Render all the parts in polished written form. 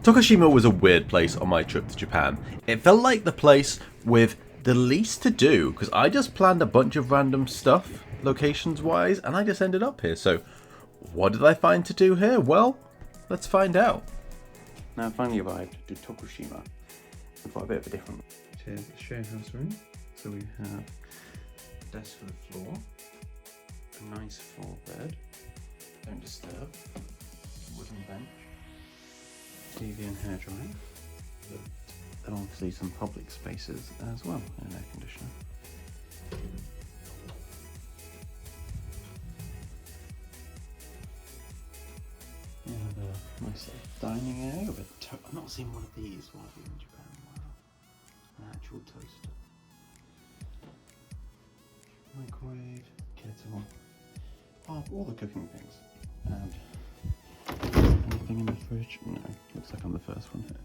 Tokushima was a weird place on my trip to Japan. It felt like the place with the least to do, because I just planned a bunch of random stuff, locations-wise, and I just ended up here. So, what did I find to do here? Well, let's find out. Now, I finally arrived to Tokushima. I've got a bit of a different... Here's the share house room. So we have a desk for the floor, a nice floor bed, don't disturb, wooden bench, TV and hairdryer, and obviously some public spaces as well, and an air conditioner. We have a nice dining area with I've not seen one of these while I've been in Japan. Wow. An actual toaster. Microwave, kettle, all the cooking things. And anything in the fridge? No, looks like I'm the first one here.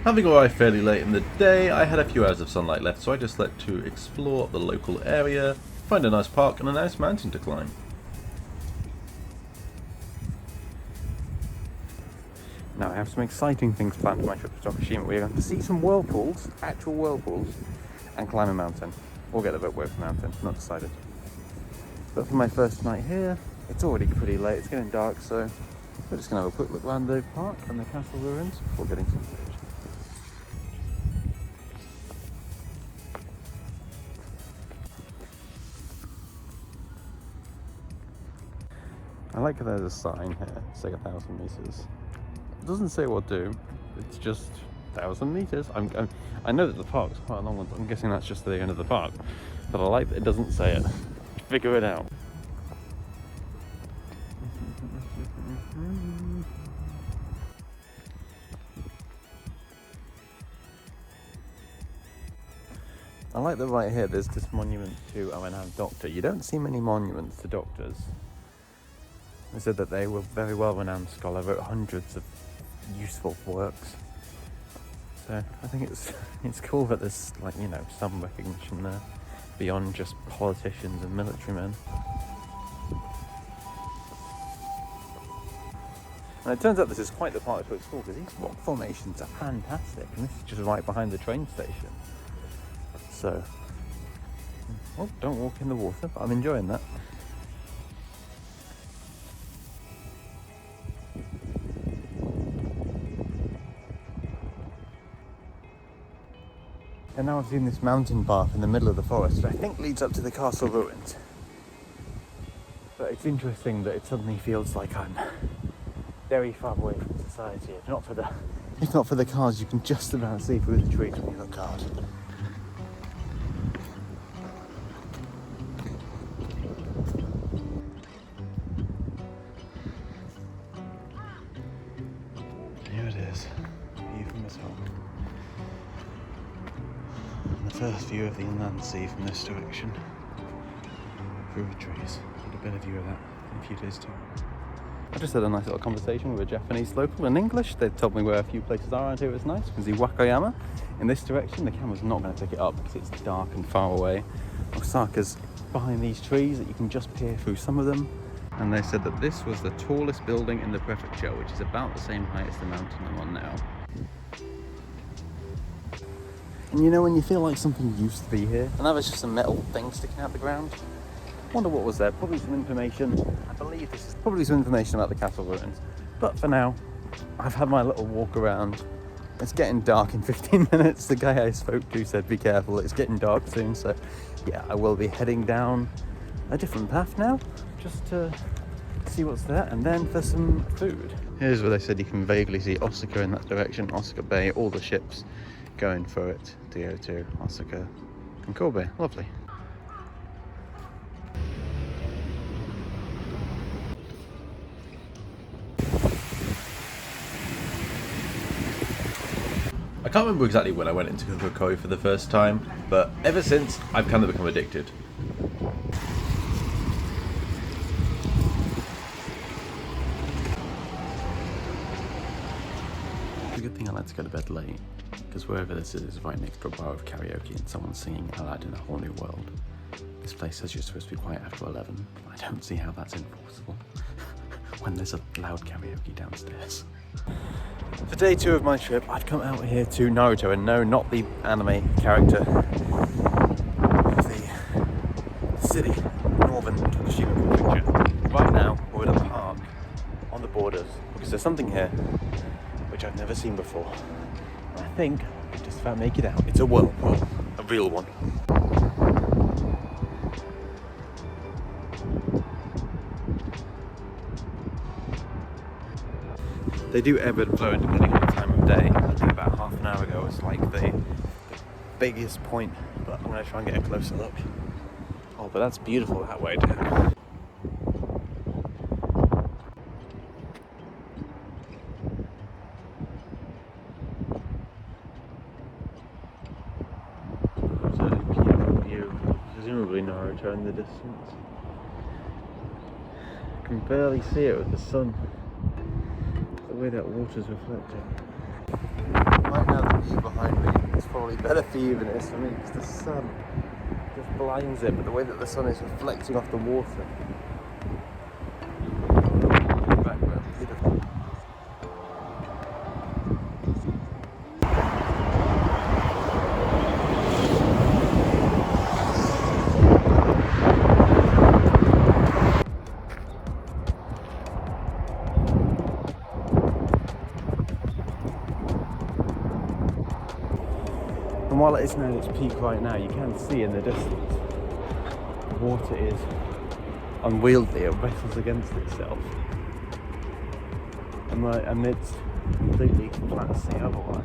Having arrived fairly late in the day, I had a few hours of sunlight left, so I just left to explore the local area, find a nice park and a nice mountain to climb. Now I have some exciting things planned for my trip to Tokushima. We're going to see some whirlpools, actual whirlpools, and climb a mountain. Or get the boat with the mountain, not decided. But for my first night here, it's already pretty late, it's getting dark, so we're just going to have a quick look around the park and the castle ruins before getting some footage. I like that there's a sign here, it's like 1,000 meters. It doesn't say what to do, it's just 1,000 meters. I know that the park's quite a long one, so I'm guessing that's just the end of the park. But I like that it doesn't say it. Figure it out. I like that right here there's this monument to a renowned doctor. You don't see many monuments to doctors. They said that they were a very well-renowned scholar, wrote hundreds of useful works. So I think it's cool that there's, like, you know, some recognition there beyond just politicians and military men. And it turns out this is quite the part to explore because these rock formations are fantastic, and this is just right behind the train station. So, well, don't walk in the water, but I'm enjoying that. And now I've seen this mountain path in the middle of the forest, which I think leads up to the castle ruins. But it's interesting that it suddenly feels like I'm very far away from society. If not for the cars, you can just about see through the trees when you look hard. Here it is, view from the top. First view of the inland sea from this direction. Through the trees. Get a better view of that in a few days' time. I just had a nice little conversation with a Japanese local in English. They told me where a few places are around here. It's nice. You can see Wakayama in this direction. The camera's not going to pick it up because it's dark and far away. Osaka's behind these trees that you can just peer through some of them. And they said that this was the tallest building in the prefecture, which is about the same height as the mountain I'm on now. And you know when you feel like something used to be here, and that was just some metal thing sticking out the ground? Wonder what was there. Probably some information. I believe this is probably some information about the castle ruins. But for now, I've had my little walk around. It's getting dark in 15 minutes. The guy I spoke to said be careful, it's getting dark soon. So yeah, I will be heading down a different path now, just to see what's there, and then for some food. Here's where they said you can vaguely see Osaka in that direction, Osaka Bay, all the ships going for it to go to Osaka and Kobe. Lovely. I can't remember exactly when I went into Kobe for the first time, but ever since I've kind of become addicted. It's a good thing I like to go to bed late. because wherever this is right next to a bar of karaoke and someone's singing Aladdin a Whole New World. This place says you're supposed to be quiet after 11. I don't see how that's enforceable when there's a loud karaoke downstairs. For day 2 of my trip, I've come out here to Naruto, and no, not the anime character, the city, northern Tokushima prefecture. Right now, we're at a park on the borders, because there's something here which I've never seen before. And I think I just about make it out. It's a whirlpool, a real one. They do ebb and flow depending on the time of day. I think about half an hour ago was like the biggest point, but I'm going to try and get a closer look. Oh, but that's beautiful that way down. Absolutely beautiful view. Presumably Naruto in the distance. I can barely see it with the sun. The way that water's reflecting. Right now the view behind me is probably better for you than it is for me, because the sun just blinds it, but the way that the sun is reflecting off the water. Background, beautiful. And while it isn't at its peak right now, you can see in the distance the water is unwieldy, it wrestles against itself. And right amidst completely flat sea otherwise,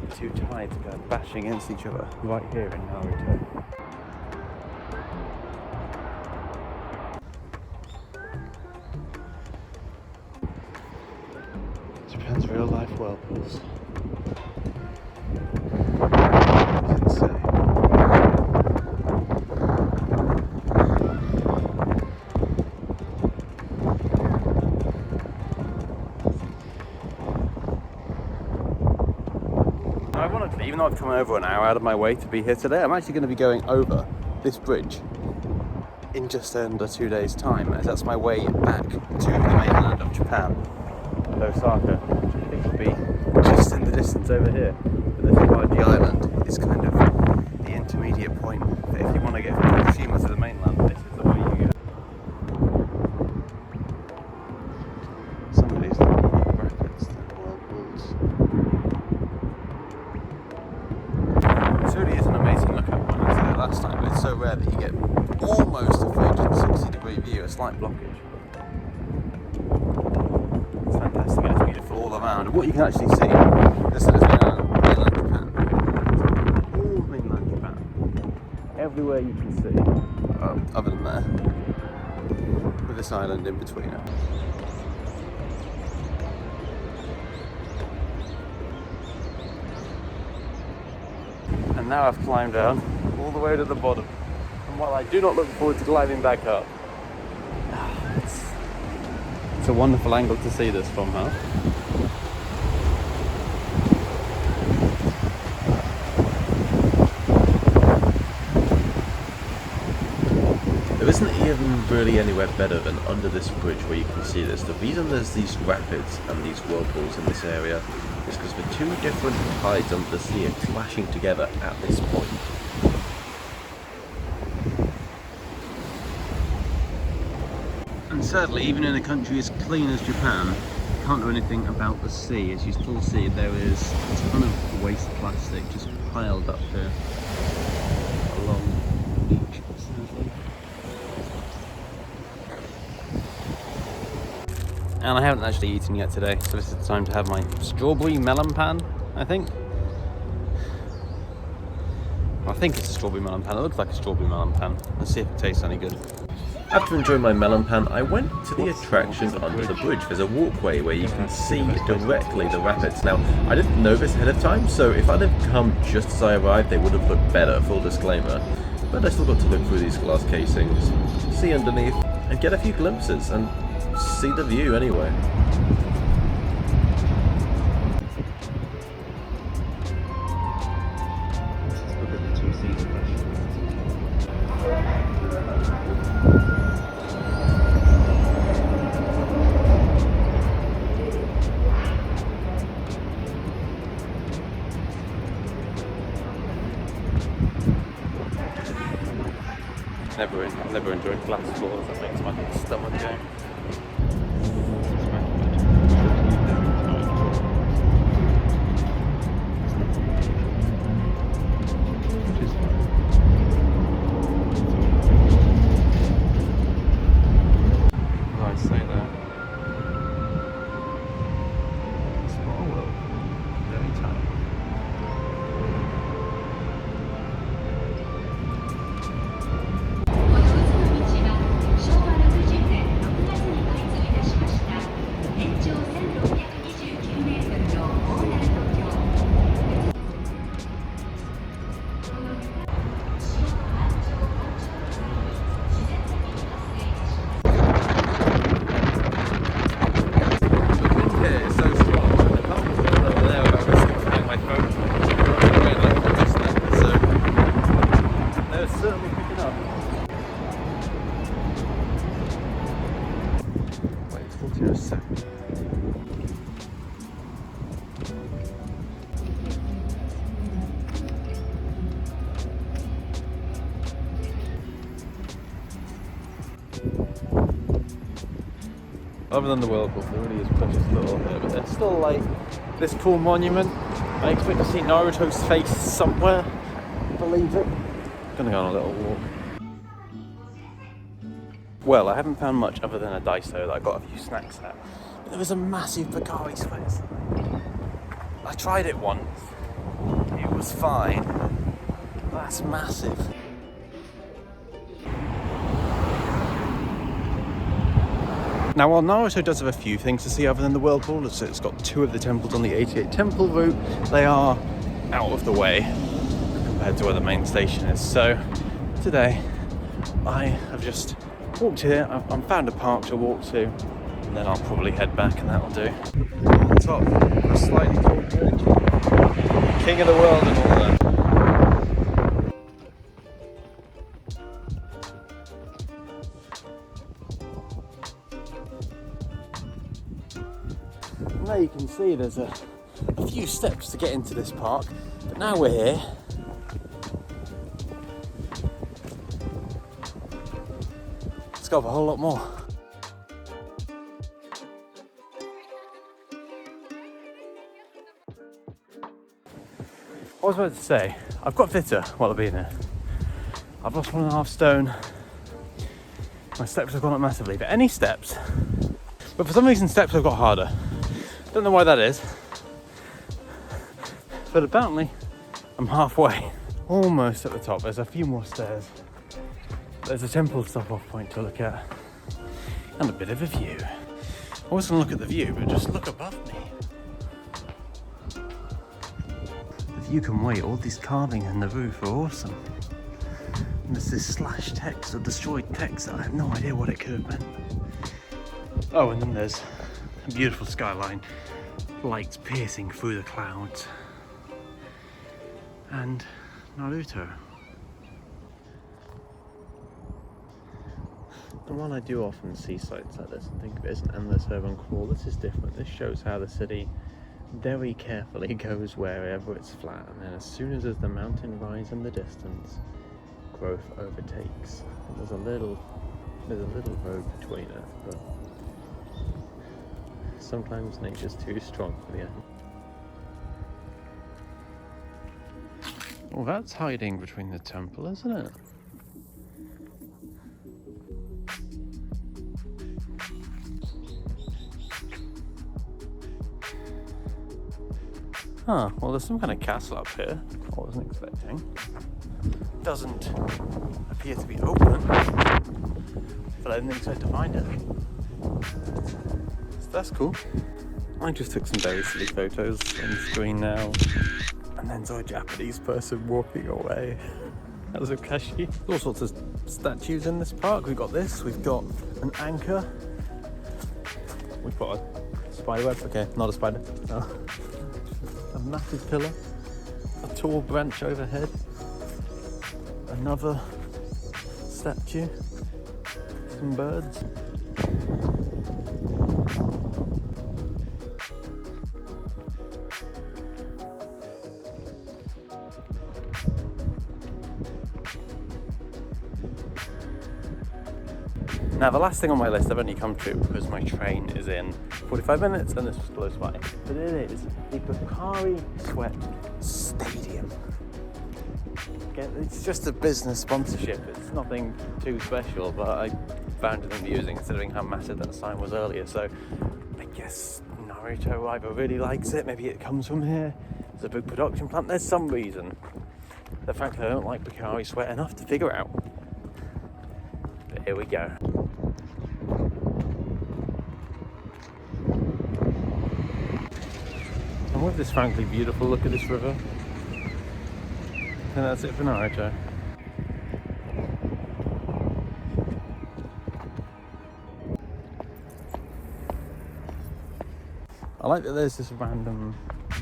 the two tides go bashing against each other right here in Naruto. Japan's real life whirlpools. Ironically, even though I've come over an hour out of my way to be here today, I'm actually going to be going over this bridge in just under 2 days' time, as that's my way back to the mainland of Japan, Osaka, which I think will be just in the distance over here. But this Hawaii Island is kind of the intermediate point. But if you want to get from Tokushima to the mainland, this is the way you go. Some of these little brackets, the whirlpools. This really is an amazing look at one. I said it last time, but it's so rare that you get almost a 360-degree view, a slight blockage. It's fantastic and it's beautiful all around. And what you can actually see, this is mainland Japan. All mainland Japan. Everywhere you can see, other than there, with this island in between it. And now I've climbed down all the way to the bottom. And while I do not look forward to climbing back up, it's a wonderful angle to see this from, huh? There isn't even really anywhere better than under this bridge where you can see this. The reason there's these rapids and these whirlpools in this area is because the two different tides under the sea are clashing together at this point. And sadly, even in a country as clean as Japan, you can't do anything about the sea. As you still see, there is a ton of waste plastic just piled up here along the beach, sadly. And I haven't actually eaten yet today, so this is the time to have my strawberry melon pan, I think. I think it's a strawberry melon pan. It looks like a strawberry melon pan. Let's see if it tastes any good. After enjoying my melon pan, I went to the attraction under the bridge. There's a walkway where you can see directly the rapids. Now, I didn't know this ahead of time, so if I'd have come just as I arrived, they would have looked better, full disclaimer. But I still got to look through these glass casings, see underneath, and get a few glimpses, and see the view anyway. I've never enjoyed glass floors. That makes my stomach go. Other than the Whirlpool, there really is precious little here, but there's still like this cool monument. I expect to see Naruto's face somewhere. Believe it. I'm gonna go on a little walk. Well, I haven't found much other than a Daiso that I got a few snacks at. But there was a massive Bakari sweat sign. I tried it once. It was fine. That's massive. Now, while Naruto does have a few things to see other than the Whirlpool, so it's got 2 of the temples on the 88 temple route, they are out of the way compared to where the main station is. So today I have just walked here, I've found a park to walk to, and then I'll probably head back and that'll do. On top, a slightly tall bridge. King of the world and all that. Now you can see there's a few steps to get into this park, but now we're here. Let's go up a whole lot more. I was about to say, I've got fitter while I've been here. I've lost 1.5 stone. My steps have gone up massively, but any steps. But for some reason steps have got harder. Don't know why that is, but apparently I'm halfway, almost at the top. There's a few more stairs. There's a temple stop-off point to look at, and a bit of a view. I was going to look at the view, but just look above me. The view can wait. All these carving in the roof are awesome. And there's this slash text or destroyed text that I have no idea what it could have meant. Oh, and then there's a beautiful skyline, lights piercing through the clouds, and Naruto. And while I do often see sites like this and think of it as an endless urban crawl, this is different. This shows how the city very carefully goes wherever it's flat, and then as soon as there's the mountain rise in the distance, growth overtakes. And there's a little road between it, but sometimes nature's too strong for the end. Well, that's hiding between the temple, isn't it? Huh, well there's some kind of castle up here. I wasn't expecting. Doesn't appear to be open, but I didn't expect to find it. That's cool. I just took some very silly photos on the screen now, and then saw a Japanese person walking away. That was Okashi. All sorts of statues in this park. We've got this, we've got an anchor, we've got a spider web, okay, not a spider, no. A massive pillar, a tall branch overhead, another statue, some birds. Now the last thing on my list I've only come to because my train is in 45 minutes and this was close by. But it is the Pocari Sweat Stadium. Again, it's just a business sponsorship, it's nothing too special, but I found it amusing considering how massive that sign was earlier. So I guess Naruto either really likes it, maybe it comes from here. It's a big production plant, there's some reason. The fact that I don't like Pocari Sweat enough to figure out. But here we go. And with this frankly beautiful look at this river, and that's it for Naruto. I like that there's this random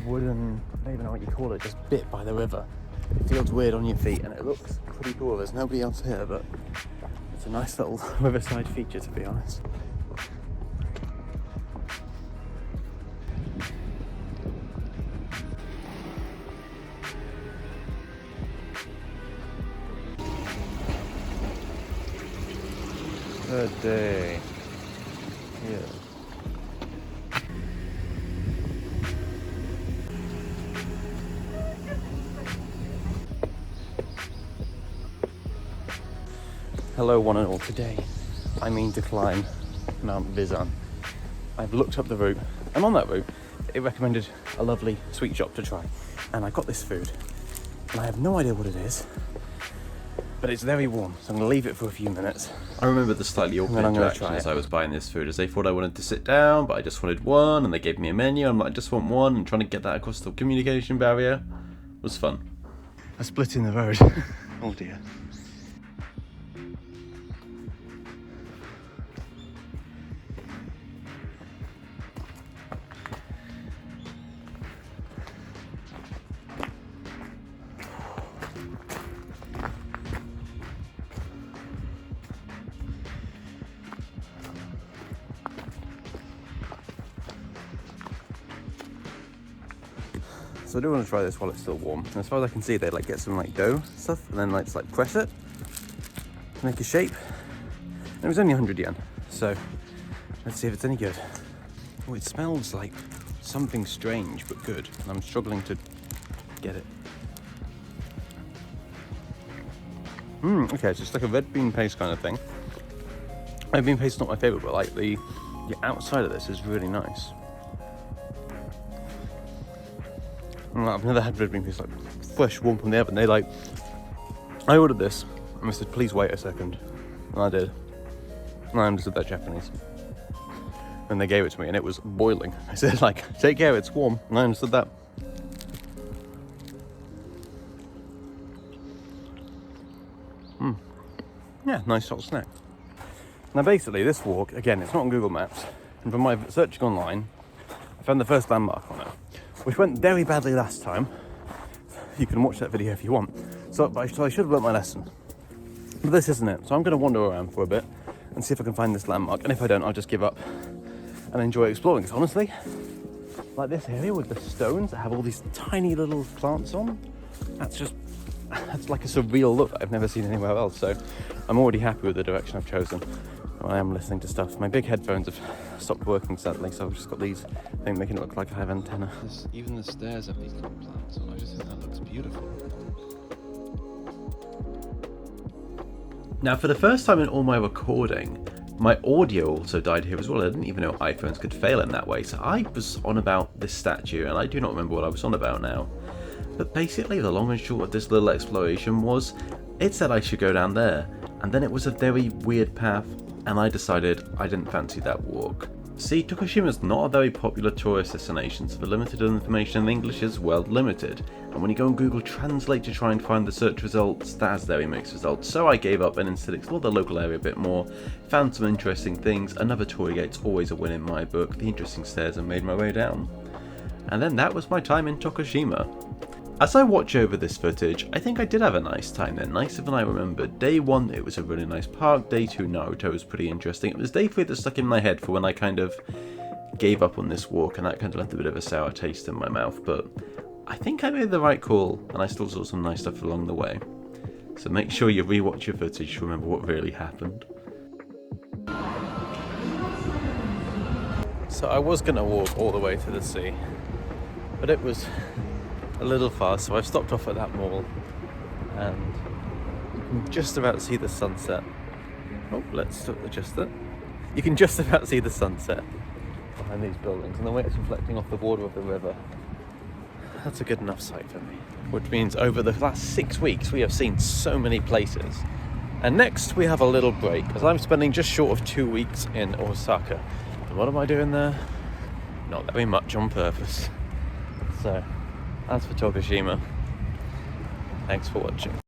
wooden, I don't even know what you call it, just bit by the river. It feels weird on your feet and it looks pretty cool. There's nobody else here, but it's a nice little riverside feature, to be honest. Good day. Yeah. Hello one and all, today I mean to climb Mount Vizan. I've looked up the route, and on that route it recommended a lovely sweet shop to try, and I got this food and I have no idea what it is, but it's very warm, so I'm going to leave it for a few minutes. I remember the slightly awkward interaction as I was buying this food, as they thought I wanted to sit down, but I just wanted one, and they gave me a menu. I'm like, I just want one, and trying to get that across the communication barrier was fun. A split in the road. Oh dear. So I do want to try this while it's still warm. And as far as I can see, they like get some like dough stuff and then like just like press it, make a shape. And it was only 100 yen. So let's see if it's any good. Oh, it smells like something strange but good. And I'm struggling to get it. Okay, it's just like a red bean paste kind of thing. Red bean paste is not my favorite, but like the outside of this is really nice. I've never had red bean paste like fresh, warm from the oven. I ordered this and I said, please wait a second. And I did. And I understood that Japanese. And they gave it to me and it was boiling. I said, like, take care, it's warm. And I understood that. Yeah, nice hot snack. Now basically this walk, again, it's not on Google Maps. And from my searching online, I found the first landmark on it, which went very badly last time. You can watch that video if you want. So I should have learnt my lesson. But this isn't it. So I'm going to wander around for a bit and see if I can find this landmark. And if I don't, I'll just give up and enjoy exploring. Because honestly, like this area with the stones that have all these tiny little plants on, that's like a surreal look that I've never seen anywhere else. So I'm already happy with the direction I've chosen. I am listening to stuff. My big headphones have stopped working sadly, so I've just got these things making it look like I have antenna. Even the stairs have these little plants on. I just think that looks beautiful. Now, for the first time in all my recording, my audio also died here as well. I didn't even know iPhones could fail in that way. So I was on about this statue, and I do not remember what I was on about now. But basically, the long and short of this little exploration was, it said I should go down there, and then it was a very weird path, and I decided I didn't fancy that walk. See, Tokushima is not a very popular tourist destination, so the limited information in English is well limited. And when you go on Google Translate to try and find the search results, that has very mixed results. So I gave up and instead explored the local area a bit more, found some interesting things. Another tour gate's always a win in my book, the interesting stairs, and made my way down. And then that was my time in Tokushima. As I watch over this footage, I think I did have a nice time there, nicer than I remembered. Day 1, it was a really nice park. Day 2, Naruto was pretty interesting. It was day 3 that stuck in my head for when I kind of gave up on this walk, and that kind of left a bit of a sour taste in my mouth, but I think I made the right call, and I still saw some nice stuff along the way. So make sure you rewatch your footage to remember what really happened. So I was going to walk all the way to the sea, but it was a little far, so I've stopped off at that mall, and you can just about see the sunset. Oh, let's adjust that. You can just about see the sunset behind these buildings, and the way it's reflecting off the water of the river. That's a good enough sight for me. Which means over the last 6 weeks we have seen so many places. And next we have a little break, as I'm spending just short of 2 weeks in Osaka. And what am I doing there? Not very much on purpose. So, as for Tokushima, thanks for watching.